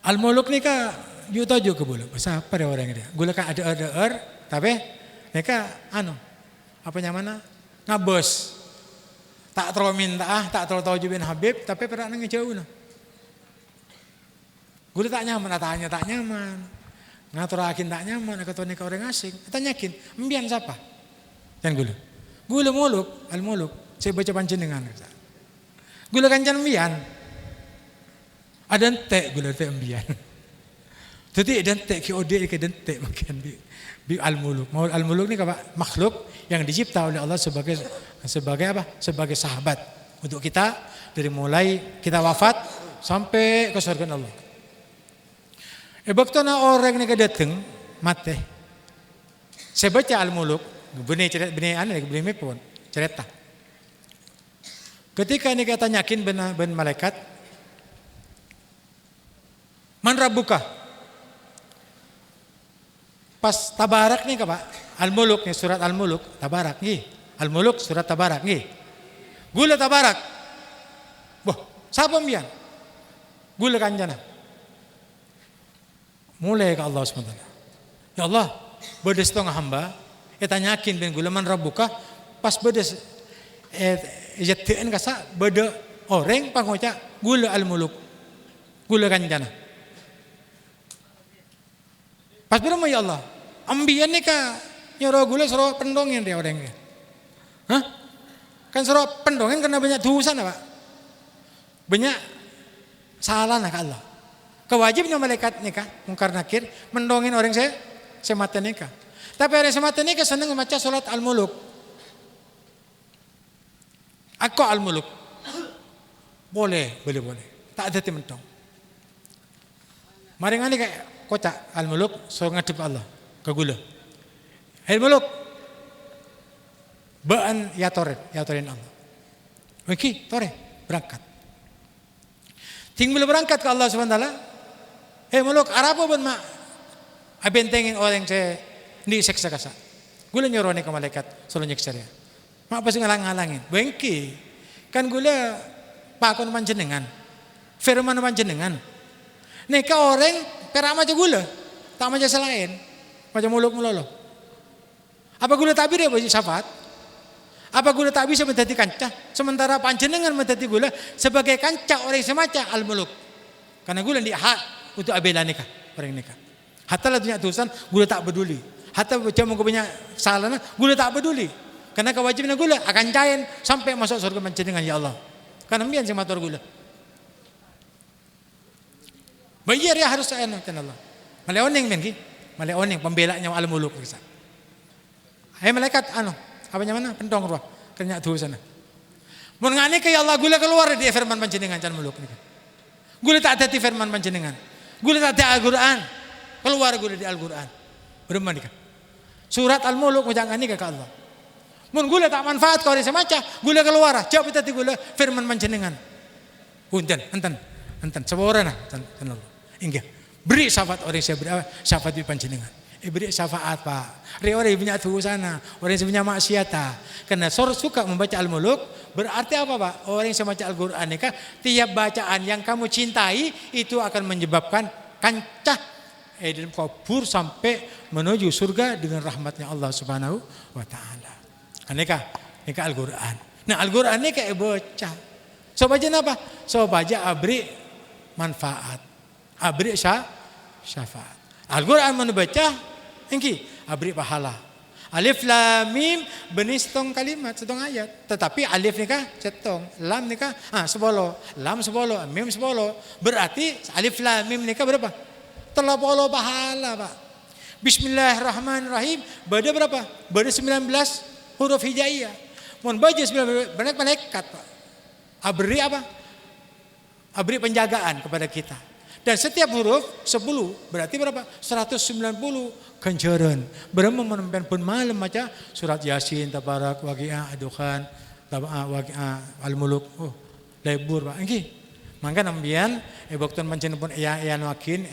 Al-muluk ni ka juta juga boleh. Bahasa apa dia orang dia? Gula kan ada tapi mereka apa namanya? Ngabos. Tak terlalu minta tak terlalu tahu bin Habib, tapi pernah ngejauh nah. Gula tak nyaman, tanya tak nyaman. Ngaturakin tak nyaman, ketua nikah orang asing. Tanyakin, embian siapa? Dan gula. Gula muluk, al-muluk. Saya baca panjenengan. Gula kancan embian. Ada entek gula entek embian. Jadi ada entek KOD ke entek makan bi al-muluk. Mau al-muluk ni apa? Makhluk yang dicipta oleh Allah sebagai apa? Sebagai sahabat untuk kita dari mulai kita wafat sampai ke surga Allah. Waktu orang ni kedateng mati. Saya baca al-muluk, benih pun cerita. Ketika ni kita tanyakin ben malaikat, man rabbuka? Pas tabarak ni Pak, al-muluk ni surat al-muluk, tabarak ni. Al-muluk surat tabarak ni. Gula tabarak. Boh, siapa mbian? Gula kanjana. Mulai ke Allah SWT. Ya Allah, bedes tong hamba, tanyakin ben gula man rabbuka, pas bedes jatien kasa bede orang pangoca gula al-muluk. Gula kanjana. Pas berapa ya Allah? Ambian ni ka nyoro gula soro pendongin dia orang ni. Hah? Kan soro pendongin karena banyak dosa Pak. Banyak salah nak Allah. Kewajibnya malaikat nikah mungkar nakir mendongin orang saya semata nikah. Tapi orang semata nikah senang membaca surat al-muluk. Aku al-muluk. Boleh. Tak ada timendong. Mari ngani kayak kocak al-muluk so ngadep Allah ke gula. Al-muluk baan yatorin Allah. Oke, tore berangkat. Tinggal berangkat ke Allah SWT. Muluk arapo ben mak abentengin orang saya di seksa kasa. Gula nyorone ke malaikat suruh nyeksa dia. Mak pasti ngalang-ngalangin. Bengki. Kan gula pakon panjenengan. Firman panjenengan. Neka orang perak macam gula, tak macam selain, macam muluk melolo. Apa gula tak bisa bagi syafaat? Apa gula tak bisa menjadi kancah? Sementara panjenengan menjadi gula sebagai kancah orang semacam al-muluk. Karena gula di hak untuk abela nikah orang nikah. Hatta lah punya tulisan gula tak peduli. Hatta macam punya salah gula tak peduli. Karena kewajiban gula akan cair sampai masuk surga panjenengan ya Allah. Karena mian si matur gula. Bayar ya harus saya nonton Allah. Maleoning men ki, maleoning pembelanya al-muluk bisa. Malaikat apa namanya pentong roh kena tuh sana. Mun ngane kaya Allah gula keluar di firman panjenengan can muluk nika. Gula tak ada di firman panjenengan. Gula tak ada Al-Qur'an. Keluar gula di Al-Qur'an. Berman nika. Surat al-muluk jangan nika ke Allah. Mun gula tak manfaat kau semacam gula keluar. Jawab tadi gula firman panjenengan. Punten, enten seborana can Allah. Inggih. Beri syafaat orang saya beri syafaat di panjenengan. Beri syafaat Pak. Orang punya sana, orang yang punya maksiat. Karena suka membaca al-muluk berarti apa Pak? Orang yang membaca Al-Qur'an ini kan tiap bacaan yang kamu cintai itu akan menyebabkan kancah dalam kubur sampai menuju surga dengan rahmatnya Allah Subhanahu wa taala. Nikah Al-Qur'an. Nah Al-Qur'an ini kayak bocah. So baca apa? So baca abri manfaat. Abri syafaat. Al-Qur'an membaca engki abri pahala. Alif lam mim benistong kalimat setong ayat. Tetapi alif nikah cetong, lam nikah sebolo, lam sebolo, mim sebolo. Berarti alif lam mim nikah berapa? 30 pahala Pak. Bismillahirrahmanirrahim. Bada berapa? Bada 19 huruf hijaiyah. Mohon baca 19 banyak malaikat Pak. Abri apa? Abri penjagaan kepada kita. Dan setiap huruf 10 berarti berapa? 190 ganjaran. Berapa menempen pun malam macam surat Yasin, Tabarak, Waqi'ah, Ad-Dukhan, Al-Muluk. Oh, lebur Pak. Engki. Mangka nambian waktu pancen pun ya wakin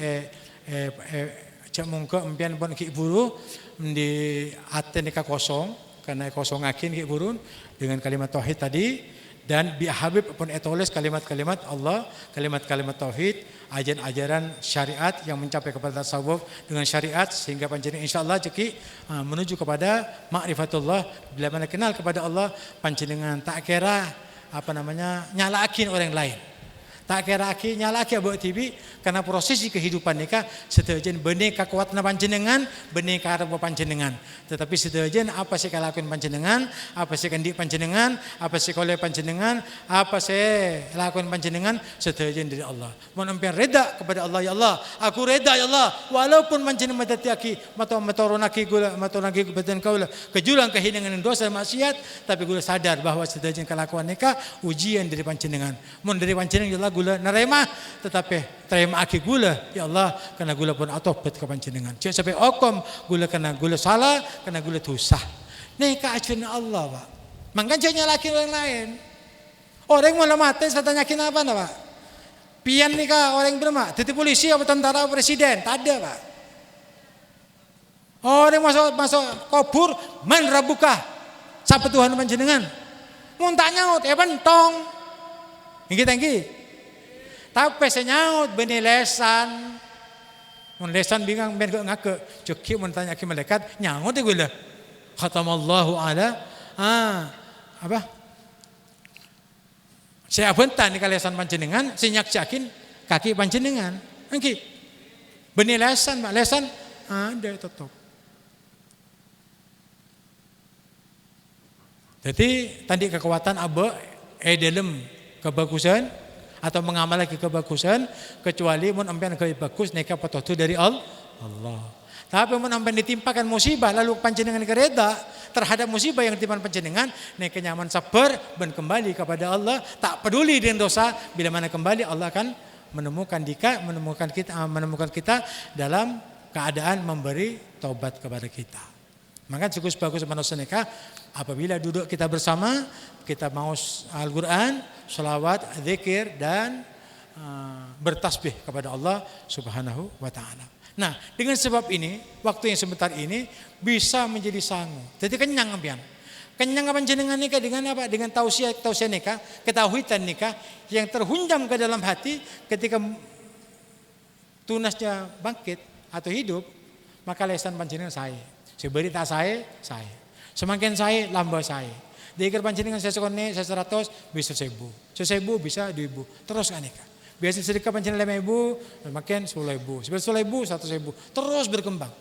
cak mungko empian pun ki buru di ate nikah kosong karena kosong akin ki burun dengan kalimat tauhid tadi Dan bi Habib pun etoles kalimat-kalimat Allah, kalimat-kalimat tauhid, ajaran-ajaran syariat yang mencapai kepada tasawuf dengan syariat sehingga panjenengan insyaallah ceki menuju kepada ma'rifatullah. Bila mana kenal kepada Allah, panjenengan tak kira nyalakin orang lain. Tak kira nyalaki abang TV karena prosesi kehidupan nikah setujuan benih kekuatan panjenengan, benih karep panjenengan. Tetapi setujuan apa sih kalakuin panjenengan, apa sih kandik panjenengan, apa sih kolej panjenengan, apa sih lakuin panjenengan setujuan dari Allah. Mau nampian reda kepada Allah, ya Allah, aku reda ya Allah, walaupun panjenengan madati aki, matoronaki gula, matonaki kebetulan kau kejulang kehinaan dosa maksiat, tapi gula sadar bahwa setujuan kelakuan nikah ujian dari panjenengan. Mau dari panjenengan ya Allah gula nerema, tetapi terima aki gula ya Allah karena gula pun atopet ke panjenengan. Cek sampai okom gula karena gula salah, karena gula dosa. Nikah ajaran Allah, Pak. Mangkan jangan nyalakin orang lain. Orang malah mati saya tanyakin apa Pak? Pian nikah orang bermak, jadi polisi apa tentara apa presiden, tak ada Pak. Orang masuk kubur man rabuka. Siapa Tuhan panjenengan? Mun tak nyaut bentong. Tinggi. Tapi saya nyaut benih lesan. Mun lesan bingung ben kok ngake. Ceki mun tanya ke malaikat nyaut ya gula. Khatamallahu ala apa? Saya bentan di lesan panjenengan, saya nyakin kaki panjenengan. Engki. Benih lesan, Pak, lesan ada tetap. Jadi tadi kekuatan abah dalam kebagusan atau mengamalkan kebagusan kecuali mun ampean ke bagus nikah patotu dari Allah. Tapi mun ampean ditimpakan musibah lalu panjenengan kereda terhadap musibah yang ditimpan panjenengan nikah nyaman sabar dan kembali kepada Allah, tak peduli dengan dosa, bila mana kembali Allah akan menemukan kita dalam keadaan memberi taubat kepada kita. Maka cukup bagus manusia nikah apabila duduk kita bersama, kita mau Al-Quran, sholawat, zikir dan bertasbih kepada Allah Subhanahu wa taala. Nah, dengan sebab ini, waktu yang sebentar ini bisa menjadi sangu. Jadi kenyang ampian. Kenyang panjenengan nikah dengan apa? Dengan tausiah nikah, ketauhidan nikah yang terhunjam ke dalam hati ketika tunasnya bangkit atau hidup, maka lesan panjenengan saya. Seberi tak saya. Semakin saya, lambah saya. Dikir panjenengan saya sekone, saya 100, bisa 1000. 1000 bisa 2000. Terus kan nikah. Biasa sedekah panjenengan 5.000, makin 10.000. Sebelum 10.000, 100.000. Terus berkembang.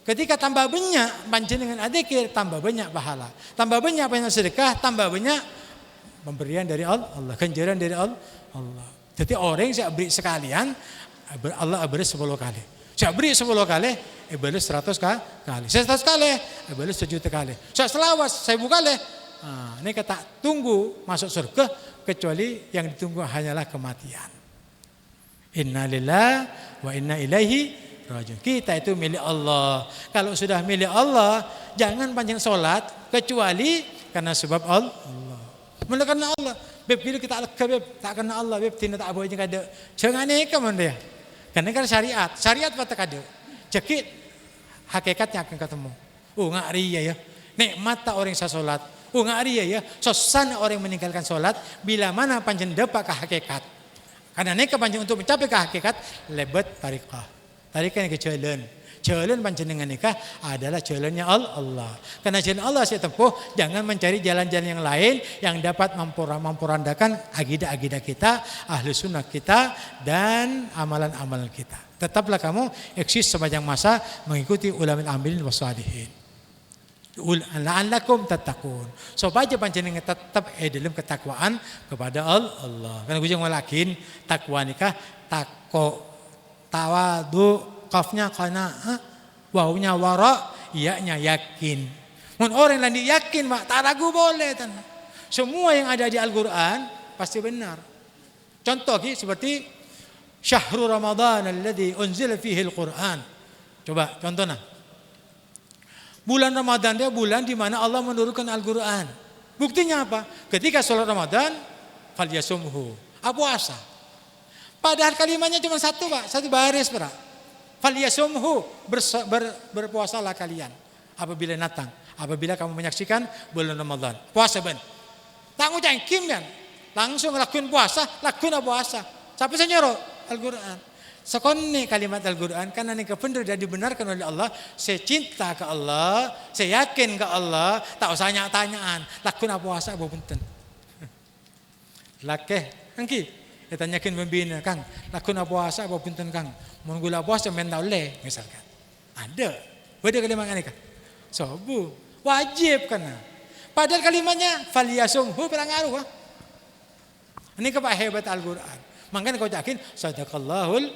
Ketika tambah banyak panjenengan adikir, tambah banyak pahala. Tambah banyak sedekah, tambah banyak pemberian dari Allah, ganjaran dari Allah. Jadi orang saya beri sekalian, Allah beri 10 kali. Saya beri 10 kali, balas 100 kali. Saya 100 kali, balas 1.000.000 kali. Saya selawat 1.000 kali. Ini kata tunggu masuk surga kecuali yang ditunggu hanyalah kematian. Inna lillahi wa inna ilaihi rajiun. Kita itu milik Allah. Kalau sudah milik Allah, jangan panjang sholat kecuali karena sebab Allah. Mula karena Allah. Beb bila kita tak karena Allah, beb tidak tak boleh kada. Jangan nikah dia. Karena kan syariat apa tak ada. Cekit hakikatnya akan ketemu. Nggak ria ya. Nikmat tak orang yang sholat. Nggak ria ya. Sosana orang meninggalkan sholat bila mana panjang dapat ke hakikat. Karena nikah panjang untuk mencapai ke hakikat lebat tarikah. Tarikah yang ke jalan panjenengan nikah adalah jalannya Allah. Karena jalan Allah saya tempuh, jangan mencari jalan-jalan yang lain yang dapat memporandakan akidah-akidah kita, ahli sunnah kita dan amalan-amalan kita. Tetaplah kamu eksis sepanjang masa mengikuti ulama amilin wasalihin. La'allakum tattaqun. Supaya panjenengan tetap dalam ketakwaan kepada Allah. Karena gue jangan lakin takwa nikah tawadu. Kafnya karena wawunya wara, iyanya yakin. Mun orang lain yakin, Pak, tak ragu boleh. Semua yang ada di Al-Quran pasti benar. Contoh seperti Syahrul Ramadan alladzi unzila fihi al-Quran. Coba contohnya. Bulan Ramadan dia bulan di mana Allah menurunkan Al-Quran. Buktinya apa? Ketika sholat Ramadan, falyasumhu. Puasa. Padahal kalimatnya cuma satu, Pak, satu baris, Pak. Falyasumhu, berpuasalah kalian apabila datang, apabila kamu menyaksikan bulan Ramadan. Puasa ben. Tak ngucapin kan? langsung lakuin puasa, lakuin puasa. Siapa saya nyuruh? Al-Quran. Sekonni kalimat Al-Quran karena ini benar dan dibenarkan oleh Allah. Saya cinta ke Allah, saya yakin ke Allah, tak usah tanyaan. Lakuin puasa apa punten. Lakeh, angki. Dia tanyakan pembina, Kang, lakuin puasa apa punten Kang? Mau gula puasa main tak boleh, misalkan. Ada. Beda kalimat ini kan? Sobu, wajib kan? Padahal kalimatnya faliyasumhu berangaruh. Ini kepak hebat Al-Quran. Makanya kau yakin sadaqallahul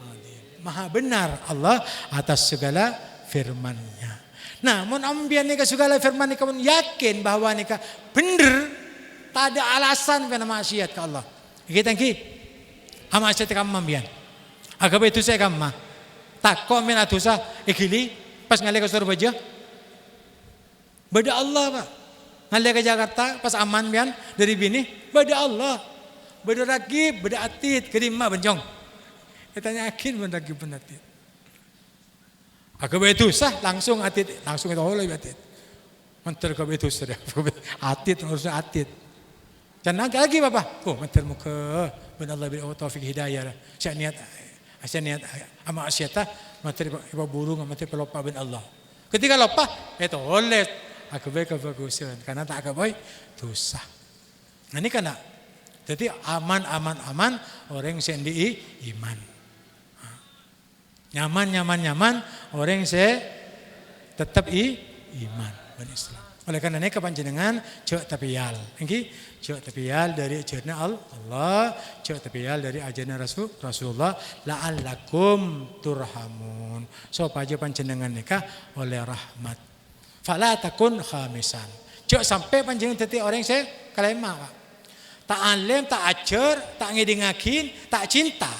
azim. Maha benar Allah atas segala firman-Nya. Nah, mun ambian nika segala firman nika mun yakin bahwa nika bener, tak ada alasan kena maksiat ke Allah. Kita ki, maksiat kamu ambian. Agak itu saya kamu. Tak komen atusa ikili pas ngalih ke Surabaya. Beda Allah Pak. Ngalih ke Jakarta pas aman bian dari bini. Beda Allah. Beda ragib, beda atit, kerima bencong. Kita yakin benda ragib benda atit. Agak itu sah langsung atit, langsung itu oleh atit. Mentel ke itu sudah. Atit harusnya atit. Jangan lagi Bapak. Oh mentel muka. Benar Allah bil taufiq hidayah. Saya niat ama asyata materi ibu burung materi pelopa bin Allah. Ketika lupa itu oleh aku baik kebagusan karena tak aku baik dosa. Nah ini karena jadi aman orang yang di iman. Nyaman orang yang tetap iman berislam. Oleh karena ini kepanjenengan cek tapiyal. Engki cek tapiyal dari ajaran Allah, cek tapiyal dari ajaran Rasulullah la'allakum turhamun. Supaya panjenengan nikah oleh rahmat. Fala takun khamisan. Cek sampai panjenengan tadi orang saya kalema Pak. Tak alim, tak ajar, tak ngidingakin, tak cinta.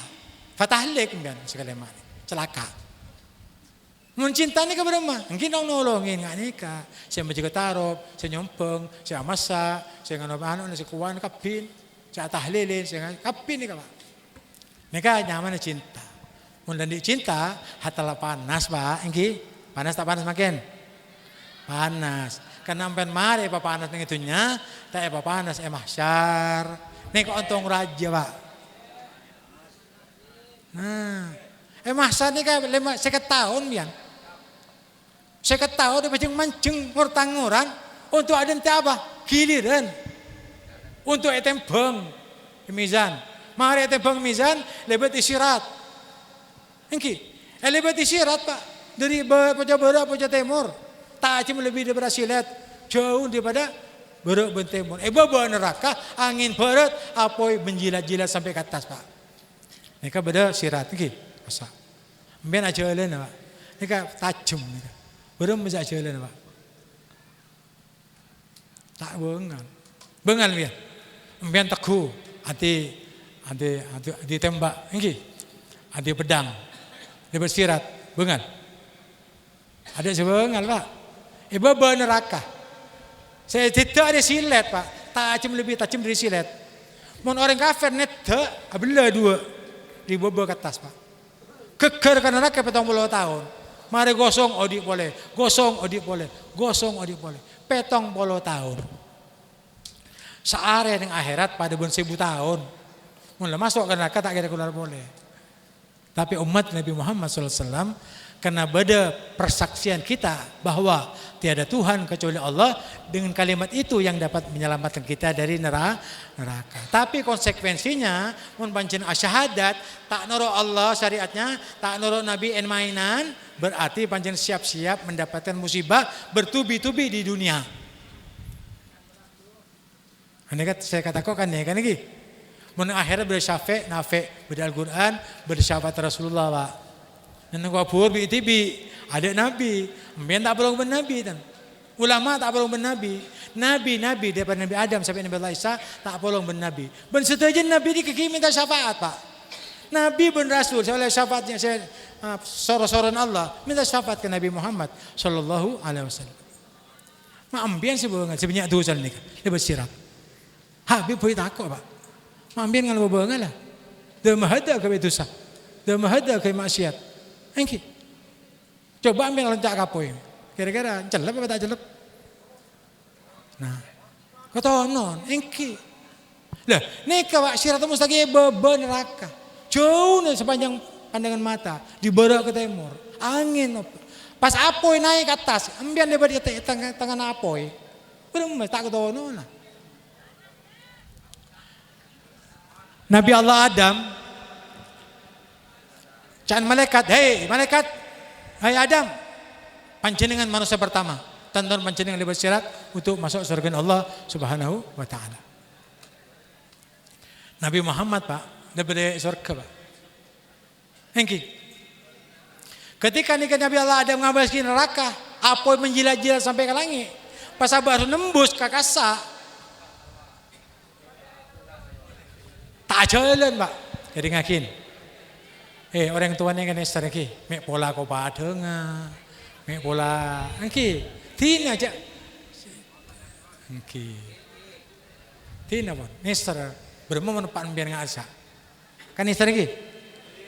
Fatahlik kan sekalema. Celaka. Mencinta ni kepada mana? Mungkin orang nolongin nggak nikah. Saya menjaga taruh, saya nyompeng, saya masak, saya nganoban, saya kuan kapin, saya tahlilin, saya kapin ni Pak. Nikah nyaman cinta. Mudah dicinta, hatalah panas Pak. Engki panas tak panas makin? Panas. Karena sampai mari apa panas nih itunya, tak apa panas mahsyar. Nih kok untung raja Pak. Nah, mahsyar ni kan 50 tahun biang. Saya ketahui dia macam mancing ngurtang-nguran untuk ada nanti apa? Giliran. Untuk etembang mizan. Mari etembang mizan lebat isyarat. Engki, lebat isyarat Pak. Dari pojok barat pojok timur. Tak cuma lebih daripada silat. Jauh daripada barat ben timur. Bawa neraka angin barat apoi menjilat-jilat sampai ke atas Pak. Nika beda sirat engki. Asa. Mbien aja lain Pak. Nika tajam nika. Belum bisa jalan Pak. Tak bengal dia. Empian teguh, hati tembak, ini, hati pedang, dia bersirat, bengal. Ada sebengal Pak. Ibu neraka. Saya tidak ada silet Pak. Tajam lebih tajam dari silet. Mau orang kafir neta, abla dua di bawah ke atas Pak. Keker karena neraka 70 tahun. Mari gosong odik boleh, gosong odik boleh, gosong odik boleh. 70 tahun. Seare yang akhirat pada 1000 tahun. Mula masuk ke neraka tak kira keluar boleh. Tapi umat Nabi Muhammad SAW karena beda persaksian kita bahwa tiada Tuhan kecuali Allah, dengan kalimat itu yang dapat menyelamatkan kita dari neraka. Tapi konsekuensinya mun pancen syahadat tak nurut Allah syariatnya, tak nurut Nabi en mainan, berarti pancen siap-siap mendapatkan musibah bertubi-tubi di dunia. Ini kan saya katakan ya kan lagi. Mun akhirnya bersyafaat nafi pada Al-Qur'an, bersyafaat Rasulullah Pak. Dan kubur bi ada nabi, mbien tak perlu bernabi dan ulama tak perlu bernabi, nabi daripada Nabi Adam sampai Nabi Allah Isa tak perlu bernabi. Ben setuju nabi di kaki minta syafaat Pak. Nabi ben rasul oleh syafaatnya saya soro-soron Allah minta syafaat ke Nabi Muhammad sallallahu alaihi wasallam. Ma ambien sebenarnya sebanyak dosa ni kan. Dia bersirat. Habib boleh takut Pak. Ma ambien kalau bebengal lah. Dia mahada ke dosa. Dia mahada ke maksiat. Engki. Coba ambil lencak kapoi. Kira-kira celep apa tak celep? Nah, kata non, engki. Lah, nika Pak siratal mustaqim bebe neraka. Jauh nih sepanjang pandangan mata, di barat ke timur. Angin. Pas apoy naik ke atas, ambian lebar di tengah apoy. Belum tak ketono lah. Nabi Allah Adam can malaikat, hei malaikat, hai Adam, panjenengan manusia pertama. Tonton panjenengan lebar sirat untuk masuk surga Allah Subhanahu wa taala. Nabi Muhammad Pak, daripada surga Pak. Engki. Ketika nikah Nabi Allah Adam ngabaskin neraka, apoy menjilat-jilat sampai ke langit. Pas baru nembus ke kasa. Tak jalan Pak. Jadi ngakin. Orang tuanya kan estar ki, mek pola ko padenga. Mek pola engki. Tina aja. Engki. Tina pun. Nestar bermomen pak biar ngasa. Kan estar ki.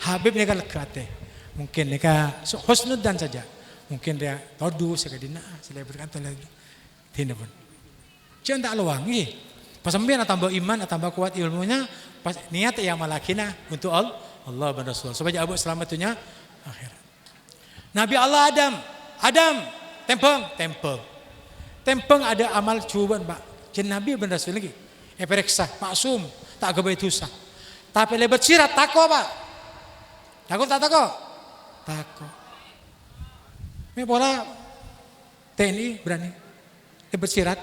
Habib ni kan lekate. Mungkin mereka husnudan saja. Mungkin dia todu sekadina sila berkata lagi. Tina pun. Jangan tak luang ni. Pas sampean tambah iman, tambah kuat ilmunya, pas niat ya malakina untuk Allah dan Rasul supaya abu selamatunya akhirat. Nabi Allah Adam, tempeng ada amal cubaan Pak. Jen Nabi dan Rasul lagi. Periksa, maksum, tak gabai dosa. Tapi lebat sirat tako Pak. Takut tak tako? Tako. Ini bola TNI berani lebat sirat.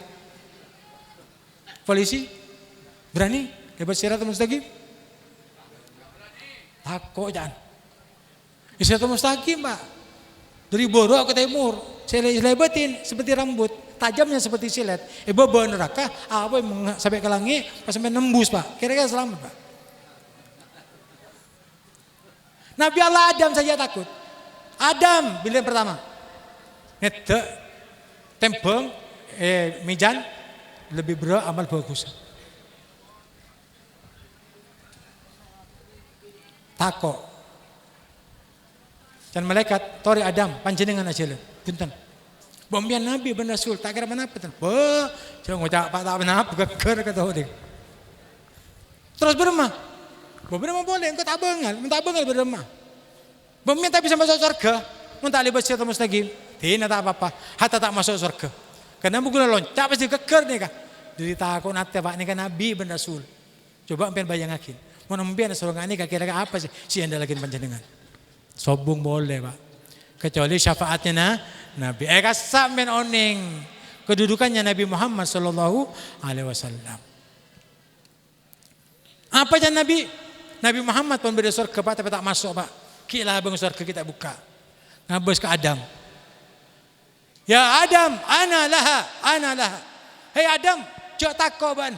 Polisi berani lebat sirat mustaqim? Takut jangan. Sirat mustaqim Pak. Dari borok ke timur, selebatin seperti rambut, tajamnya seperti silet. Bawa neraka, apa yang sampai ke langit, pas sampai nembus Pak. Kira-kira selamat Pak. Nabi Allah Adam saja takut. Adam pilihan pertama. Nete tempeng mijan lebih berat amal bagus. Takut. Dan malaikat tori Adam panjenengan aja lah. Punten. Bombian Nabi ben Rasul tak kira mana apa. Jangan ngocak Pak tak benar geger kata dia. Terus beremah. Beremah boleh engkau tak bengal beremah. Bombian tak bisa masuk surga. Mun tak libas siratal mustaqim. Tidak tak apa-apa. Hatta tak masuk surga. Karena bukan loncat pasti geger nih kah. Jadi takut nanti Pak ini kan Nabi ben Rasul. Coba ampian bayangakin. Mun ampian surga ini kira-kira apa sih si anda lagi panjenengan. Sobung boleh Pak. Kecuali syafaatnya Nabi. Kasam men oning. Kedudukannya Nabi Muhammad sallallahu alaihi wasallam. Apa aja Nabi? Nabi Muhammad pun beda surga Pak tapi tak masuk Pak. Kila bang surga kita buka. Ngabus ke Adam. Ya Adam, ana laha. Hei Adam, jok takoban.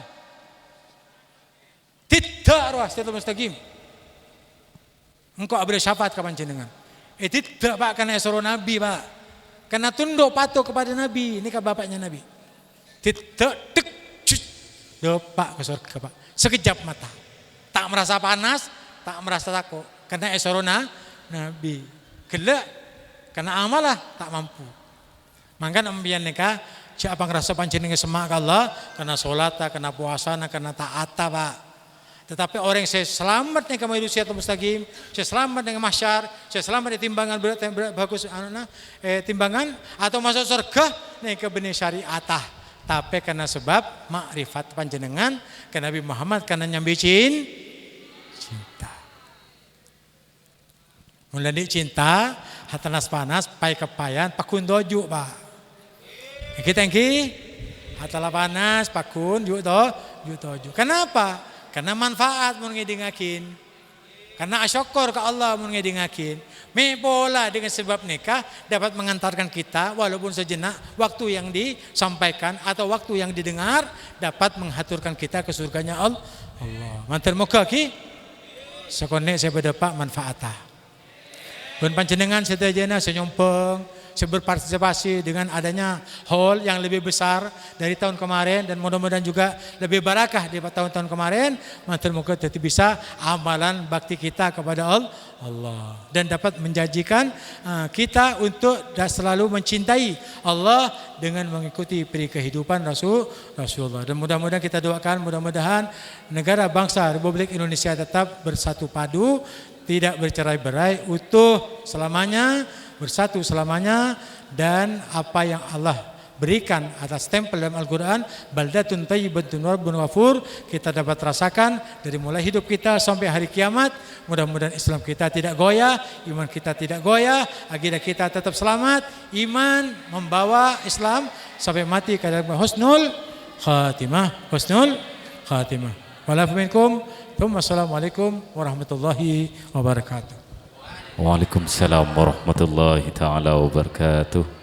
Tidak roh siratal mustaqim. Engkau ada syafaat kapan jenengan? Tidak Pak karena suruh Nabi Pak. Karena tunduk patuh kepada Nabi. Ini kan bapaknya Nabi. Tidak dek Pak ke surga Pak. Sekejap mata. Tak merasa panas, tak merasa takut. Karena suruh Nabi. Gelak karena amalah tak mampu. Maka ambian nikah siapa ngerasa panjenengan semak Allah karena sholat, karena puasa, karena taat Pak. Tetapi orang yang saya selamat nih kamu hidup siratal mustaqim, saya selamat dengan mahsyar, saya selamat di timbangan berat bagus timbangan atau masuk surga nih ke benih syariatah. Tapi karena sebab makrifat panjenengan ke Nabi Muhammad karena nyambi cinta. Mulai cinta, hatanas panas, pai kepayan, pakun doju Pak. Kita hatala panas, pakun doju. Kenapa? Karena manfaat mun ngedingakin. Karena asyukur ke Allah mun ngedingakin. Me pola dengan sebab nikah dapat mengantarkan kita walaupun sejenak waktu yang disampaikan atau waktu yang didengar dapat menghaturkan kita ke surganya Allah. Mantar muka ki. Sekone saya berdepak manfaatah. Pun panjenengan sedayana senyompeng berpartisipasi dengan adanya hall yang lebih besar dari tahun kemarin, dan mudah-mudahan juga lebih barakah di tahun-tahun kemarin. Moga tetap bisa amalan bakti kita kepada Allah dan dapat menjanjikan kita untuk selalu mencintai Allah dengan mengikuti peri kehidupan Rasulullah. Dan mudah-mudahan kita doakan, mudah-mudahan negara bangsa Republik Indonesia tetap bersatu padu, tidak bercerai-berai, utuh selamanya, bersatu selamanya, dan apa yang Allah berikan atas stempel dalam Al-Quran, baldatun thayyibatun rabbun ghafur, kita dapat rasakan dari mulai hidup kita sampai hari kiamat. Mudah-mudahan Islam kita tidak goyah, iman kita tidak goyah, akidah kita tetap selamat, iman membawa Islam sampai mati ke dalam husnul khatimah, husnul khatimah. Walafu minkum. Wassalamualaikum warahmatullahi wabarakatuh. Waalaikumsalam warahmatullahi taala wabarakatuh.